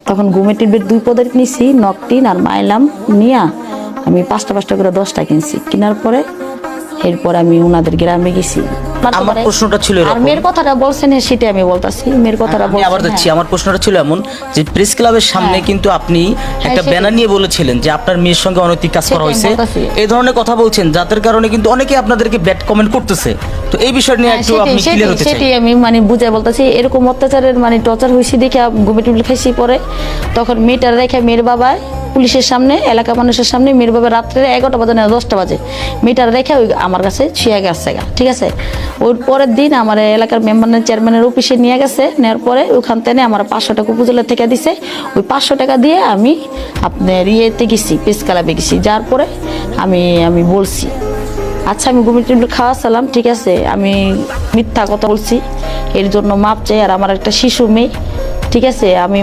তখন ঘুমের টিপের 2 পদের নিছি, নকটিন আর মাইলাম নিয়া আমি 5টা করে 10টা কিনছি। কেনার পরে এরপর আমি ওনাদের গ্রামে গেছি। আমার প্রশ্নটা ছিল আর মেয়ের কথাটা বলছেন সেটা আমি বলতাছি। মেয়ের কথাটা আমি আবার যাচ্ছি, আমার প্রশ্নটা ছিল এমন যে প্রেস ক্লাবের সামনে কিন্তু আপনি একটা ব্যানার নিয়ে বলেছিলেন যে আপনার মেয়ের সঙ্গে অনৈতিক কাজ করা হয়েছে, এই ধরনের কথা বলছেন, যাদের কারণে কিন্তু অনেকে আপনাদেরকে ব্যাড কমেন্ট করতেছে। তো এই বিষয় নিয়ে একটু আপনি ক্লিয়ার হতে চাই। সেটাই আমি মানে বুঝাই বলতাছি। এরকম অত্যাচারের মানে টর্চার হয়েছে দেখে ঘুমে টিপলে খাইছি। পরে তখন মেয়েটার রেখে মেয়ের বাবা পুলিশের সামনে, এলাকা মানুষের সামনে, মেয়ের বাবা রাত্রে 11টা বাজে না 10টা বাজে মেয়েটার রেখে ওই আমার কাছে শুয়ে গেছে। ঠিক আছে, ওর পরের দিন আমার এলাকার মেম্বারের চেয়ারম্যানের অফিসে নিয়ে গেছে। নেওয়ার পরে ওখান থেকে আমার 500 টাকা উপজেলা থেকে দিছে। ওই 500 টাকা দিয়ে আমি আপনার ইয়েতে গেছি, প্রেস ক্লাবে গেছি। যার পরে আমি বলছি আচ্ছা আমি ঘুমের টিপলে খাওয়া সালাম, ঠিক আছে আমি মিথ্যা কথা বলছি, এর জন্য মাপ চাই। আর আমার একটা শিশু মেয়ে, ঠিক আছে আমি